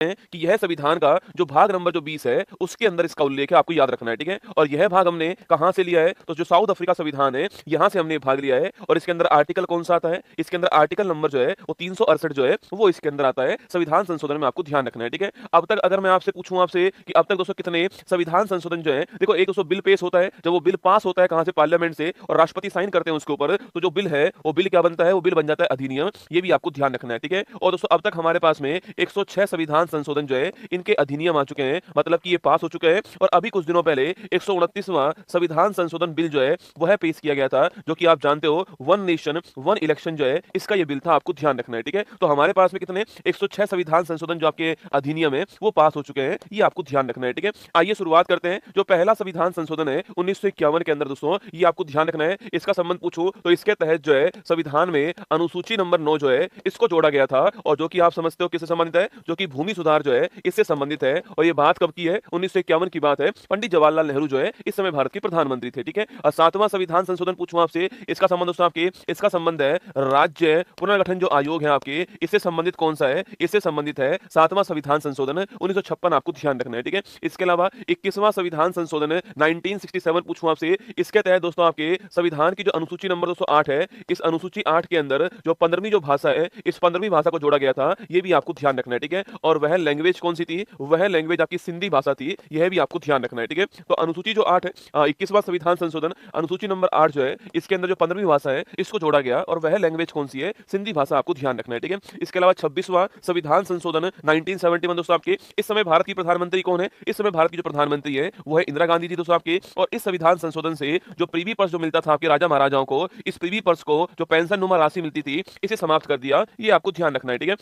हैं कि यह संविधान का जो भाग नंबर जो 20 है उसके अंदर इसका उल्लेख है, आपको याद रखना है, ठीक है। और यह भाग हमने कहां से लिया है, तो जो साउथ अफ्रीका संविधान है यहां से हमने भाग लिया है। और इसके अंदर आर्टिकल कौन सा आता है, इसके अंदर आर्टिकल नंबर जो है वो 368 जो है वो इसके अंदर आता है संविधान संशोधन में, आपको ध्यान रखना है, ठीक है। अब तक अगर मैं आपसे पूछूं आपसे कि अब तक दोस्तों कितने संविधान संशोधन जो है, देखो एक दोस्तों बिल पेश होता है, जब वो बिल पास होता है कहां से, पार्लियामेंट से, और राष्ट्रपति साइन करते हैं उसके ऊपर, तो जो बिल है वो बिल क्या बनता है, वो बिल बन जाता है अधिनियम। ये भी आपको ध्यान रखना है, ठीक है। और दोस्तों अब तक हमारे पास में 106 संविधान संशोधन जो है इनके अधिनियम आ चुके हैं, मतलब कि ये पास हो चुके हैं। और अभी कुछ दिनों पहले 129वां संविधान संशोधन बिल जो है वह पेश किया गया था, जो कि आप जानते हो वन नेशन वन इलेक्शन जो है इसका ये बिल था, आपको ध्यान रखना है, ठीक है। तो हमारे पास में कितने 106 संविधान संशोधन जो आपके अधिनियम है वो पास हो चुके हैं, ये आपको ध्यान रखना है, ठीक है। आइए शुरुआत करते हैं। जो पहला संविधान संशोधन है 1951 के अंदर दोस्तों, ये आपको ध्यान रखना है। इसका संबंध पूछूं तो इसके तहत जो है संविधान में अनुसूची नंबर 9 जो है इसको जोड़ा गया था, और जो कि आप समझते हो किससे संबंधित है, जो कि भूमि सुधार जो है इससे संबंधित है। और ये बात कब की है, 1951 की बात है। पंडित जवाहरलाल नेहरू जो है इस समय भारत के प्रधानमंत्री थे, ठीक है। और सातवां संविधान संशोधन पूछूं आपसे, इसका संबंध दोस्तों आपके, इसका संबंध है राज्य पुनर्गठन जो आयोग है आपके, इससे संबंधित कौन सा है, इससे संबंधित है सातवां संविधान संशोधन 1956, आपको ध्यान रखना है, ठीक है। इसके अलावा 21वां संविधान संशोधन 1967 पूछूं आपसे, इसके तहत दोस्तों आपके संविधान की जो अनुसूची नंबर 208 है, इस अनुसूची 8 के अंदर जो 15वीं जो भाषा है, इस 15वीं भाषा को जोड़ा गया था, ये भी आपको ध्यान रखना है, ठीक है। और वह लैंग्वेज कौन सी थी, वह लैंग्वेज आपकी सिंधी भाषा थी, यह भी आपको ध्यान रखना है, ठीक है। तो अनुसूची जो 8 है, 21वां संविधान संशोधन अनुसूची नंबर 8 जो है इसके अंदर जो 15वीं भाषा है इसको जोड़ा गया, और वह लैंग्वेज कौन सी है, सिंधी भाषा, आपको ध्यान रखना है, ठीक है। इसके अलावा 26वां संविधान संशोधन 1971 दोस्तों आपके, इस समय भारत की प्रधानमंत्री कौन है, इस समय भारत की जो प्रधानमंत्री है वो है इंदिरा गांधी जी दोस्तों आपके। और इस संविधान संशोधन से जो प्रीवी पर्स जो मिलता था आपके राजा महाराजाओं को, इस प्रीवी पर्स को जो पेंशन नुमा राशि मिलती थी इसे समाप्त कर दिया, ये आपको ध्यान रखना है, ठीक है।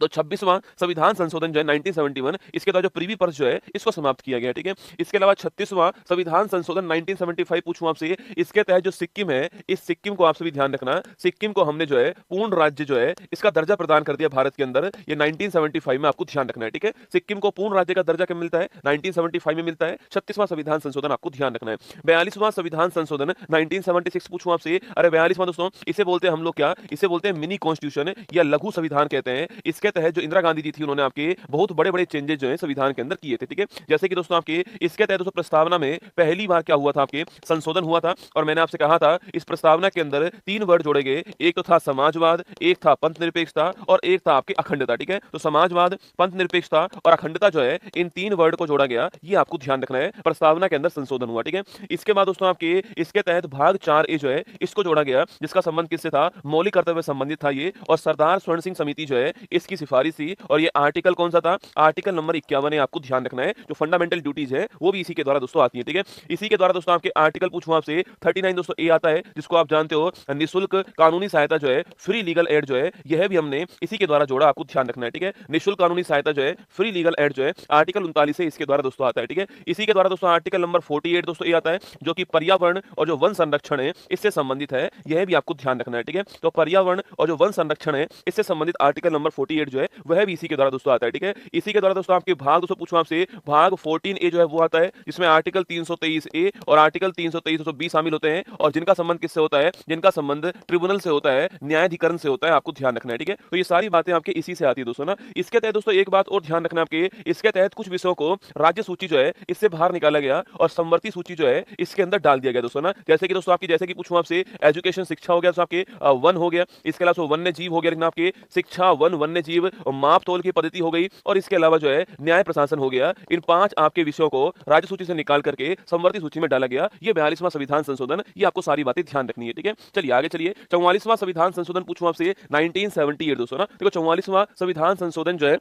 तो 26वां संविधान संशोधन जो है 1971, इसके द्वारा जो प्रीवी पर्स जो है इसको समाप्त किया गया, ठीक है। इसके अलावा 36वां संविधान संशोधन 1975 पूछूं आपसे, इसके तहत जो सिक्किम है, इस सिक्किम को आपसे भी ध्यान रखना, सिक्किम को हमने जो है पूर्ण राज्य जो है इसका दर्जा प्रदान कर दिया भारत के अंदर, ये 1975 में, आपको ध्यान रखना है, ठीक है। सिक्किम को पूर्ण राज्य का दर्जा कब मिलता है, 1975 में मिलता है। 36वां संविधान संशोधन आपको ध्यान रखना है। 42वां संविधान संशोधन 1976 पूछूं आपसे, अरे 42वां दोस्तों इसे बोलते हैं हम लोग क्या, इसे बोलते हैं मिनी कॉन्स्टिट्यूशन या लघु संविधान कहते हैं। इसके तहत जो इंदिरा गांधी जी थी उन्होंने आपके बहुत बड़े-बड़े चेंजेस जो है संविधान के अंदर किए थे, ठीक है। जैसे कि दोस्तों आपके इसके तहत दोस्तों प्रस्तावना में पहली बार क्या हुआ था, आपके संशोधन हुआ था। और मैंने आपसे कहा था इस प्रस्तावना के अंदर 3 वर्ड जोड़े गए, एक तो था समाजवाद, एक था पंथ निरपेक्षता, और एक था आपकी अखंडता, ठीक है। तो समाजवाद, पंथ निरपेक्षता और अखंडता जो है इन 3 वर्ड को जोड़ा गया, ये आपको ध्यान रखना है, प्रस्तावना के अंदर संशोधन हुआ, ठीक है। इसके बाद दोस्तों आपके इसके तहत भाग 4A जो है इसको जोड़ा गया, जिसका संबंध किससे था, मौलिक कर्तव्य संबंधित था ये, और सरदार स्वर्ण सिंह समिति जो है इसकी सिफारिश थी। और ये आर्टिकल कौन सा था, आर्टिकल नंबर 51 है, आपको ध्यान रखना है। जो फंडामेंटल ड्यूटीज है वो भी इसी के द्वारा दोस्तों आती है, ठीक है। इसी के द्वारा दोस्तों आपके आर्टिकल पूछूं आपसे 39 दोस्तों ए आता है, जिसको आप जानते हो निःशुल्क कानूनी सहायता जो है, फ्री लीगल एड जो है, यह भी हमने इसी के द्वारा जोड़ा, आपको ध्यान रखना है, ठीक है। निःशुल्क कानूनी सहायता जो है, फ्री लीगल एड जो है, आर्टिकल 39 से इसके द्वारा दोस्तों आता है, ठीक है। इसी के द्वारा दोस्तों आर्टिकल नंबर 48 दोस्तों ए आता है, जो कि पर्यावरण और जो वन संरक्षण है इससे संबंधित है, यह भी आपको ध्यान रखना है, ठीक है। तो पर्यावरण और जो वन संरक्षण है इससे संबंधित आर्टिकल नंबर 48 जो है वह भी इसी के द्वारा दोस्तों आता है, ठीक है। इसी के द्वारा दोस्तों आपके भाग दोस्तों पूछूं आपसे, भाग 14A जो है वो आता है, जिसमें आर्टिकल 323A और आर्टिकल 323 शामिल होते हैं, और जिनका संबंध किससे होता है, जिनका संबंध ट्रिब्यूनल से होता है, न्यायाधिकरण से होता है, आपको ध्यान रखना है, ठीक है। तो ये सारी बातें आपके इसी से आती है दोस्तों ना। इसके तहत दोस्तों एक बात और ध्यान रखना आपके, इसके तहत कुछ विषयों को राज्य सूची जो है इससे बाहर निकाला गया और समवर्ती सूची जो है इसके अंदर डाल दिया गया दोस्तों ना। जैसे कि दोस्तों आपकी, जैसे कि पूछूं आपसे, एजुकेशन शिक्षा हो गया दोस्तों आपके, वन हो गया, इसके अलावा वन्य जीव हो गया, लेकिन आपके शिक्षा, वन, वन्य जीव, माप तोल की पद्धति हो गई, और इसके अलावा जो है न्याय प्रशासन हो गया। इन 5 आपके विषयों को राज्य सूची से निकाल करके समवर्ती सूची में डाला गया। ये 42वां संविधान संशोधन, ये आपको सारी बातें ध्यान रखनी है, ठीक है। चलिए आगे चलिए, 44वां संविधान संशोधन पूछूं आपसे 1978 दोस्तों ना। देखो 44वां संविधान संशोधन जो है,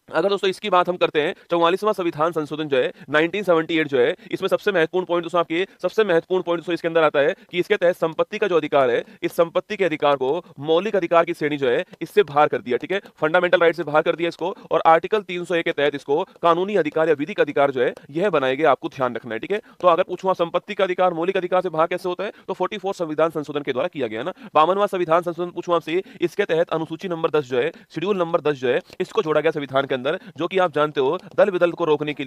अगर दोस्तों इसकी बात हम करते हैं, 44वां संविधान संशोधन जो है 1978 जो है, इसमें सबसे महत्वपूर्ण पॉइंट दोस्तों आपके, सबसे महत्वपूर्ण पॉइंट दोस्तों इसके अंदर आता है कि इसके तहत संपत्ति का जो अधिकार है, इस संपत्ति के अधिकार को मौलिक अधिकार की श्रेणी जो है इससे बाहर कर दिया, ठीक है। फंडामेंटल राइट से बाहर कर दिया इसको, और आर्टिकल 301 के तहत इसको कानूनी अधिकार या विधिक अधिकार जो है यह बनाए गए, आपको ध्यान रखना है, ठीक है। तो अगर पूछूं संपत्ति का अधिकार मौलिक अधिकार से बाहर कैसे होता है, तो 44 संविधान संशोधन के द्वारा किया गया ना। 52वां संविधान संशोधन पूछूं आपसे, इसके तहत अनुसूची नंबर 10 जो है, शेड्यूल नंबर 10 जो है इसको जोड़ा गया संविधान के अंदर, जो कि आप जानते हो दल बदल को रोकने के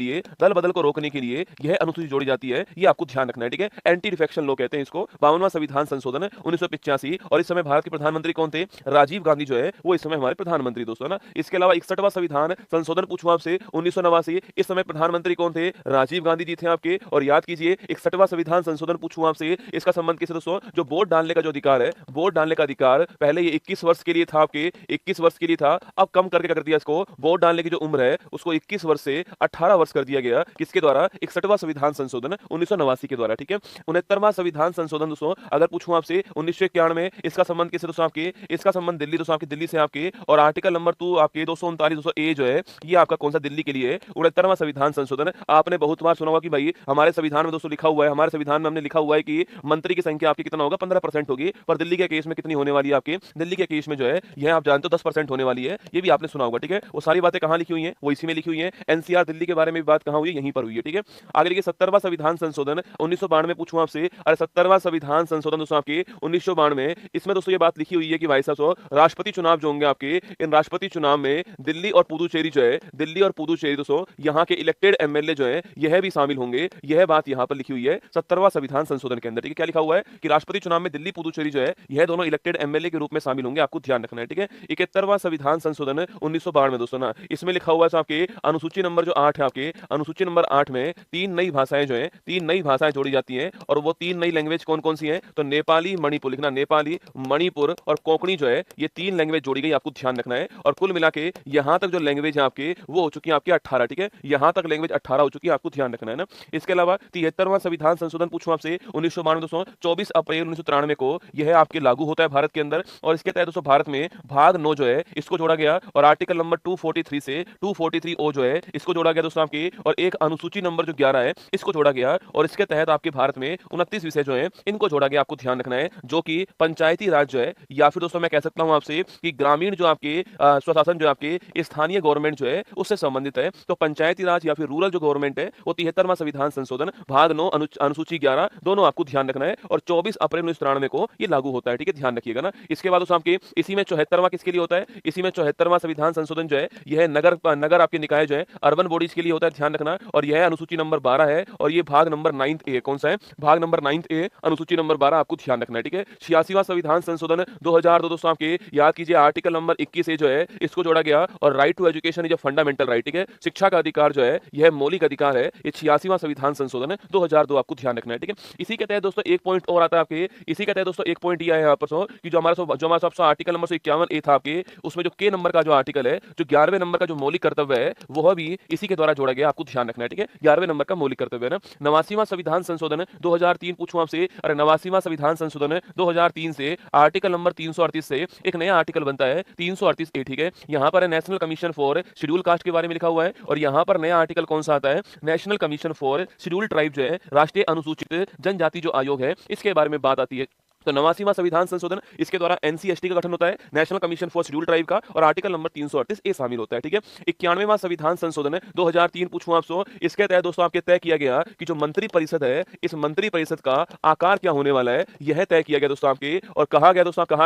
लिए, यह अनुसूची जोड़ी जाती है। ये आपको ध्यान रखना है, ठीक है। एंटी डिफेक्शन लॉ कहते हैं इसको। 52वां संविधान संशोधन 1985, और इस समय भारत के प्रधानमंत्री कौन थे? राजीव गांधी जो है वो इस समय हमारे प्रधानमंत्री दोस्तों ना। इसके अलावा 61वां संविधान संशोधन पूछूं आपसे 1989, इस समय प्रधानमंत्री कौन थे? राजीव गांधी जी थे आपके। और याद कीजिए 61वां संविधान संशोधन पूछूं आपसे, इसका संबंध किससे दोस्तों? जो वोट डालने का जो अधिकार है, वोट डालने का अधिकार पहले ये 21 वर्ष के लिए था आपके, 21 वर्ष के लिए था। अब कम करके क्या कर दिया इसको? वोट डालने की जो उम्र है उसको 21 वर्ष से 18 वर्ष कर दिया गया। किसके द्वारा? 61वां संविधान संशोधन 1989 के द्वारा, ठीक है। 69वां संविधान संशोधन दोस्तों अगर पूछूं आपसे 1991, इसका संबंध किससे दोस्तों? आपके इसका संबंध दिल्ली दोस्तों, आपकी दिल्ली से आपके। और आर्टिकल नंबर 2 आपके 239 200 ए जो है ये आपका कौन सा? दिल्ली के लिए। 69वां संविधान संशोधन आपने बहुत बार सुना होगा कि भाई हमारे संविधान में दोस्तों लिखा हुआ है, हमारे संविधान में हमने लिखा हुआ है कि मंत्री की संख्या आपकी कितना होगा? 15% होगी। पर दिल्ली के केस में कितनी होने वाली है आपके? दिल्ली के केस में जो है यह आप जानते हो 10% होने वाली है। ये भी आपने सुना होगा, ठीक है। वो सारी बातें कहां लिखी हुई हैं? वो इसी में लिखी हुई हैं। एनसीआर दिल्ली के बारे में भी बात कहां हुई है? यहीं पर हुई है, ठीक है। आगे देखिए 70वां संविधान संशोधन 1992 पूछूं आपसे। अरे 70वां संविधान संशोधन दोस्तों आपके 1992, इसमें दोस्तों ये बात लिखी हुई है कि भाई साहब राष्ट्रपति चुनाव जो होंगे आपके, इन राष्ट्रपति चुनाव में दिल्ली और पुदुचेरी जो है, दिल्ली और पुदुचेरी दोस्तों यहाँ के इलेक्टेड एमएलए जो है यह भी शामिल होंगे। यह बात यहाँ पर लिखी हुई है 70वां संविधान संशोधन के अंदर, ठीक है। क्या लिखा हुआ है कि राष्ट्रपति चुनाव में दिल्ली पुदुचेरी जो है यह दोनों इलेक्टेड एमएलए के रूप में शामिल होंगे। आपको ध्यान रखना है, ठीक है। 71वां संविधान संशोधन 1992 दोस्तों ना, इसमें लिखा हुआ है आपके अनुसूची नंबर जो 8 है आपके, अनुसूची नंबर 8 में 3 नई भाषाएं जो है, 3 नई भाषाएं जोड़ी जाती हैं। और वो 3 नई लैंग्वेज कौन कौन सी हैं? तो नेपाली, मणिपुर लिखना, नेपाली, मणिपुर और कोंकणी जो है ये 3 लैंग्वेज जोड़ी गई। आपको ध्यान रखना है। और कुल मिला के यहां तक जो लैंग्वेज है आपके वो हो चुकी है आपके 18, ठीक है। यहां तक लैंग्वेज 18 हो चुकी है, आपको ध्यान रखना है ना। इसके अलावा 73वां संविधान संशोधन पूछूं आपसे 1992 दोस्तों 24 अप्रैल 1993 को यह आपके लागू होता है भारत के अंदर। और इसके तहत दोस्तों भारत में भाग 9 जो है इसको जोड़ा गया। और आर्टिकल नंबर 243 से 243 ओ जो है इसको जोड़ा गया दोस्तों आपके। और एक अनुसूची नंबर जो 11 है इसको जोड़ा गया। और इसके तहत आपके भारत में 29 विषय जो है इनको जोड़ा गया। आपको ध्यान रखना है, जो कि पंचायती राज जो है, या फिर दोस्तों मैं कह सकता हूं आपसे कि ग्रामीण जो आपके स्वशासन जो आपके स्थानीय गवर्नमेंट जो है उससे संबंधित है। तो पंचायती राज या फिर रूरल जो गवर्नमेंट है वो 73वां संविधान संशोधन भाग 9 अनुसूची 11 दोनों आपको ध्यान रखना है। और 24 अप्रैल 1993 को ये लागू होता है, ठीक है। ध्यान रखिएगा ना। इसके बाद दोस्तों आपके इसी में 74वां किसके लिए होता है? इसी में 74वां संविधान संशोधन जो है यह नगर आपके निकाय जो है अर्बन बॉडीज के लिए होता है, ध्यान रखना। और यह अनुसूची नंबर 12 है। और ये भाग नंबर 9 ए कौन सा है? भाग नंबर 9 ए अनुसूची नंबर 12 आपको ध्यान रखना है, ठीक है। 86वां संविधान संशोधन 2002 दोस्तों आपके याद कीजिए आर्टिकल नंबर 21 ए जो है इसको जोड़ा गया। और right to education is a fundamental right, ठीक है। शिक्षा का अधिकार जो है यह मौलिक अधिकार है। ये 86वां संविधान संशोधन 2002 आपको ध्यान रखना है, ठीक है। इसी के तहत दोस्तों एक पॉइंट और आता है आपके, इसी के तहत दोस्तों एक पॉइंट ये है यहाँ पर कि जो हमारा आर्टिकल नंबर 51 ए था आपके, उसमें जो के नंबर का जो आर्टिकल है, जो 11वें नंबर का जो मौलिक कर्तव्य है वह भी इसी के द्वारा जोड़ा गया। आपको ध्यान रखना है, ठीक है। 11वें नंबर का मौलिक कर्तव्य है ना। 89वां संविधान संशोधन 2003 पूछूं आपसे। अरे 89वां संविधान संशोधन 2003 से आर्टिकल नंबर 338 से एक नया आर्टिकल बनता है 338 ए, ठीक है। यहाँ पर national commission for schedule caste के बारे में लिखा हुआ है। और यहाँ पर नया आर्टिकल कौन सा आता है? National commission for schedule tribe जो है, राष्ट्रीय अनुसूचित जनजाति जो आयोग है, इसके बारे में बात आती है। तो 89वां संविधान संशोधन इसके द्वारा एनसीएसटी का गठन होता है, national commission for schedule tribe का। और आर्टिकल नंबर 338 ए शामिल होता है, ठीक है। 91वां संविधान संशोधन 2003 पूछूं आपसे। इसके तहत दोस्तों आपके तय किया गया कि जो मंत्री परिषद है, इस मंत्री परिषद का आकार क्या होने वाला है यह तय किया गया दोस्तों आपके। और कहा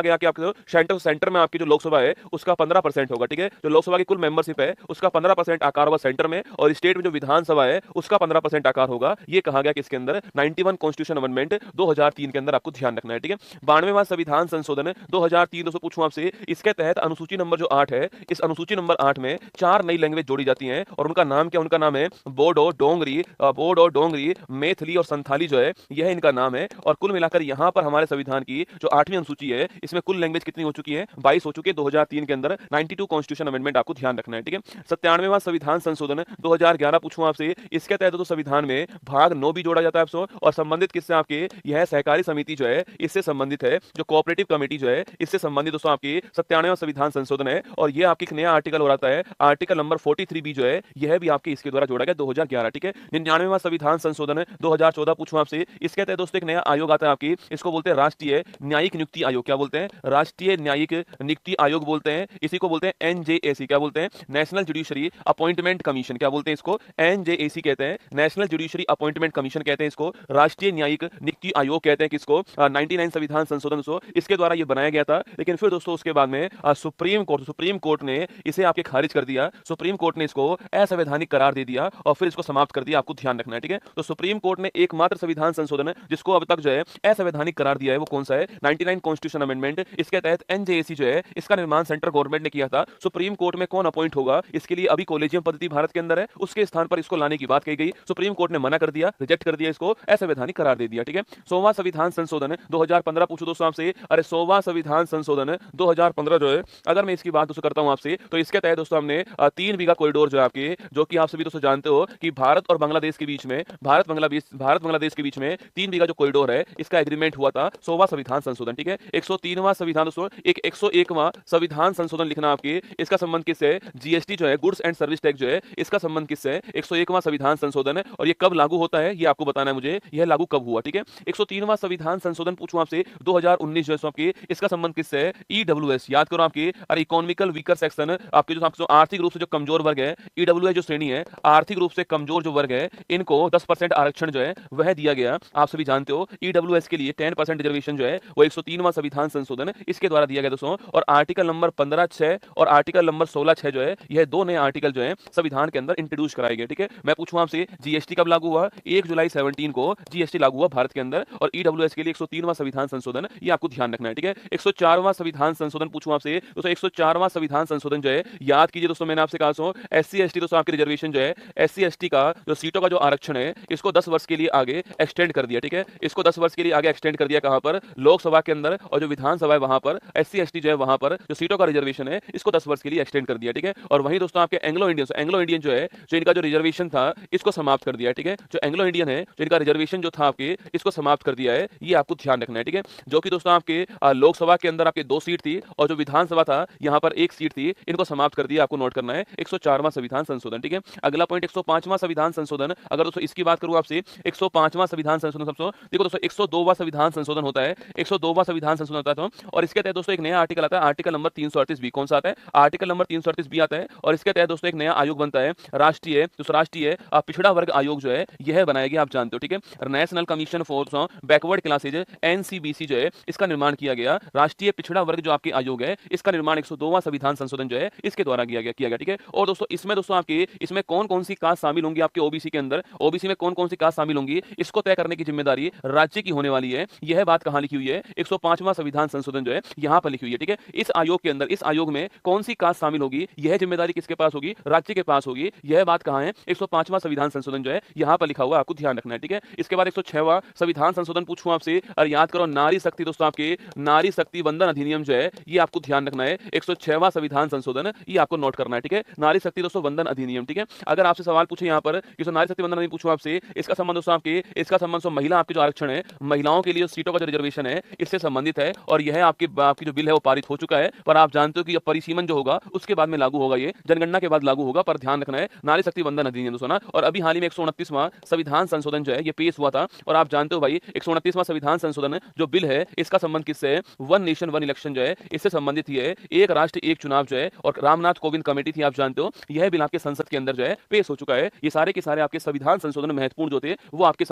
गया कि आपके सेंटर में आपकी जो लोकसभा है उसका 15% होगा, ठीक है। जो लोकसभा की कुल मेंबरशिप है उसका 15% आकार होगा सेंटर में। और स्टेट में जो विधानसभा है उसका 15% आकार होगा। ये कहा गया कि इसके अंदर 91 कॉन्स्टिट्यूशन अमेंडमेंट 2003 के अंदर आपको ध्यान रखना है, ठीक है। 92वां संविधान संशोधन 2003 दोस्तों पूछूं आपसे। इसके तहत अनुसूची नंबर जो 8 है, इस अनुसूची नंबर 8 में 4 नई लैंग्वेज जोड़ी जाती हैं। और उनका नाम क्या? उनका नाम है बोडो, डोंगरी, मैथिली और संथाली जो है यह इनका नाम है। और कुल मिलाकर यहां पर हमारे संविधान की जो 8वीं अनुसूची है इसमें कुल लैंग्वेज कितनी हो चुकी है? 22 हो चुकी है 2003 के अंदर। 92 कॉन्स्टिट्यूशन अमेंडमेंट आपको ध्यान रखना है, ठीक है। 97वां संविधान संशोधन 2011 पूछूं आपसे। इसके तहत तो संविधान में भाग 9 भी जोड़ा जाता है आपसे। और संबंधित किससे? आपके यह सहकारी समिति जो है इससे संबंधित है। जो कोऑपरेटिव कमेटी जो है इससे संबंधित दोस्तों आपकी 97वां संविधान संशोधन है। और यह आपकी एक नया आर्टिकल हो रहा है, आर्टिकल नंबर 43 बी जो है यह भी आपके इसके द्वारा जोड़ा गया 2011, ठीक है। 99वां संविधान संशोधन 2014 पूछूं आपसे। इसके तहत दोस्तों एक नया आयोग आता है आपकी, इसको बोलते हैं राष्ट्रीय न्यायिक नियुक्ति आयोग। क्या बोलते हैं? राष्ट्रीय न्यायिक नियुक्ति आयोग बोलते हैं। इसी को बोलते हैं एनजेएसी। क्या बोलते हैं? National judiciary appointment commission. क्या बोलते हैं इसको? एनजेएसी कहते हैं, नेशनल जुडिशरी अपॉइंटमेंट कमीशन कहते हैं इसको। राष्ट्रीय न्यायिक नियुक्ति आयोग कहते हैं किसको? 99 99 संविधान संशोधन दोस्तों इसके द्वारा ये बनाया गया था, लेकिन फिर दोस्तों उसके बाद में सुप्रीम कोर्ट ने इसे आपके खारिज कर दिया। सुप्रीम कोर्ट ने इसको असंवैधानिक करार दे दिया और फिर इसको समाप्त कर दिया। आपको ध्यान रखना है, ठीक है। तो सुप्रीम कोर्ट ने एकमात्र संविधान संशोधन है जिसको अब तक जो है असंवैधानिक करार दिया है, वो कौन सा है? 99 कॉन्स्टिट्यूशन अमेंडमेंट। इसके तहत एनजेएसी जो है इसका निर्माण सेंट्रल गवर्नमेंट ने किया था। सुप्रीम कोर्ट में कौन अपॉइंट होगा इसके लिए अभी कॉलेजियम पद्धति भारत के अंदर है, उसके स्थान पर इसको लाने की बात कही गई। सुप्रीम कोर्ट ने मना कर दिया, रिजेक्ट कर दिया, इसको असंवैधानिक करार दे दिया, ठीक है। 100वां संविधान संशोधन 2015 पूछो दोस्तों आपसे, अरे 100वां संविधान संशोधन 2015 जो है, अगर मैं इसकी बात दोस्तों करता हूं आपसे, तो इसके तहत दोस्तों हमने 3 बीघा कॉरिडोर जो है आपके, जो कि आप सभी दोस्तों जानते हो कि भारत और बांग्लादेश के बीच में, भारत बांग्लादेश के बीच में 3 बीघा जो कॉरिडोर है इसका एग्रीमेंट हुआ था। 100वां संविधान संशोधन, ठीक है। 103वां संविधान दोस्तों, एक 101वां संविधान संशोधन लिखना आपके, इसका संबंध किससे? जीएसटी जो है, गुड्स एंड सर्विस टैक्स जो है, इसका संबंध किससे? 101वां संविधान संशोधन है। और ये कब लागू होता है ये आपको बताना है मुझे, यह लागू कब हुआ, ठीक है। 103वां संविधान संशोधन पूछूं आपसे 2019 जो है आपके, इसका संबंध किससे है? ईडब्ल्यूएस, याद करो आपके, अरे इकोनॉमिकल वीकर सेक्शन, आपके जो आर्थिक रूप से जो कमजोर वर्ग है, ईडब्ल्यूएस जो श्रेणी है, आर्थिक रूप से कमजोर जो वर्ग है, इनको 10% आरक्षण जो है वह दिया गया। आप सभी जानते हो ईडब्ल्यूएस के लिए 10% रिजर्वेशन जो है वो 103वां संविधान संशोधन इसके द्वारा दिया गया दोस्तों। और आर्टिकल नंबर 15(6) और आर्टिकल नंबर 16(6) जो है, यह दो नए आर्टिकल जो है संविधान के अंदर इंट्रोड्यूस कराए गए, ठीक है। मैं पूछूं आपसे जीएसटी कब लागू हुआ? 1 जुलाई 17 को जीएसटी लागू हुआ भारत के अंदर। और ईडब्ल्यूएस के लिए 103वां संविधान संशोधन, ये आपको ध्यान रखना है, ठीक है। 104वां संविधान संशोधन पूछूं आपसे दोस्तों, 104वां संविधान संशोधन जो है, याद कीजिए दोस्तों, मैंने आपसे कहा सो एससी एसटी दोस्तों आपकी रिजर्वेशन जो है, एससी एसटी का जो सीटों का जो आरक्षण है, इसको 10 वर्ष के लिए आगे एक्सटेंड कर दिया, ठीक है। इसको 10 वर्ष के लिए आगे एक्सटेंड कर दिया, कहां पर? लोकसभा के अंदर। और जो विधानसभा है वहां पर एससी एसटी जो है, वहां पर जो सीटों का रिजर्वेशन है इसको 10 वर्ष के लिए एक्सटेंड कर दिया, ठीक है। और वहीं दोस्तों आपके एंग्लो इंडियन जो है, जो इनका जो रिजर्वेशन था इसको समाप्त कर दिया, ठीक है। जो एंग्लो इंडियन है, जो इनका रिजर्वेशन जो था आपके, इसको समाप्त कर दिया है, ये आपको ध्यान रखना है, ठीक है। जो कि दोस्तों आपके लोकसभा के अंदर आपके 2 सीट थी और जो विधानसभा था यहां पर 1 सीट थी, इनको समाप्त कर दिया। आपको नोट करना है 104वां संविधान संशोधन, ठीक है। अगला पॉइंट 105वां संविधान संशोधन, अगर दोस्तों इसकी बात करूं आपसे, 105वां संविधान संशोधन सबसे देखो दोस्तों, 102वां संविधान संशोधन होता है, 102वां संविधान संशोधन होता है तो, और इसके तहत दोस्तों एक नया आर्टिकल आता है, आर्टिकल नंबर 338 कौन सा आता है? आर्टिकल नंबर 338 आता है। और इसके तहत दोस्तों एक नया आयोग बनता है, राष्ट्रीय पिछड़ा वर्ग आयोग जो है यह बनाया गया, आप जानते हो, ठीक है। National commission for backward classes NCBC जो है, इसका निर्माण किया गया। राष्ट्रीय पिछड़ा वर्ग जो आपके आयोग है, इसका निर्माण 102वां संविधान संशोधन जो है इसके द्वारा किया गया, ठीक है। और दोस्तों इसमें दोस्तों आपके, इसमें कौन कौन सी कास्ट शामिल होंगी आपके ओबीसी के अंदर, ओबीसी में कौन कौन सी कास्ट शामिल होंगी, इसको तय करने की जिम्मेदारी राज्य की होने वाली है। यह बात कहां लिखी हुई है? 105वां संविधान संशोधन जो है यहां पर लिखी हुई है, ठीक है। इस आयोग के अंदर, इस आयोग में कौन सी कास्ट शामिल होगी, यह जिम्मेदारी किसके पास होगी? राज्य के पास होगी। यह बात कहां है? 105वां संविधान संशोधन जो है यहां पर लिखा हुआ, आपको ध्यान रखना है, ठीक है। इसके बाद 106वां संविधान संशोधन पूछूं आपसे, और याद करो नारी शक्ति दोस्तों, आपके नारी शक्ति वंदन अधिनियम जो है, ये आपको ध्यान रखना है। 106वां संविधान संशोधन, ये आपको नोट करना है, ठीक है। नारी शक्ति दोस्तों वंदन अधिनियम, ठीक है। अगर आपसे सवाल पूछे यहाँ पर कि नारी शक्ति वंदन अधिनियम पूछूं आपसे, इसका संबंध दोस्तों आपके, इसका संबंध महिला आपके जो आरक्षण है, महिलाओं के लिए सीटों का जो रिजर्वेशन है, इससे संबंधित है। और यह आपकी जो बिल है वो पारित हो चुका है, पर आप जानते हो कि परिसीमन जो होगा उसके बाद में लागू होगा, ये जनगणना के बाद लागू होगा, पर ध्यान रखना है नारी शक्ति वंदन अधिनियम दोस्तों ना। और अभी हाल ही में 129वां संविधान संशोधन जो है ये पेश हुआ था, और आप जानते हो भाई 129वां संविधान संशोधन जो बिल है इसका संबंध किससे है? वन नेशन वन इलेक्शन जो है इससे संबंधित है, एक राष्ट्र एक चुनाव जो है, और रामनाथ कोविंद कमेटी थी, आप जानते हो। यह बिल आपके संसद के अंदर जो है पेश हो चुका है। ये सारे के सारे आपके संविधान संशोधन महत्वपूर्ण जो थे वो आपके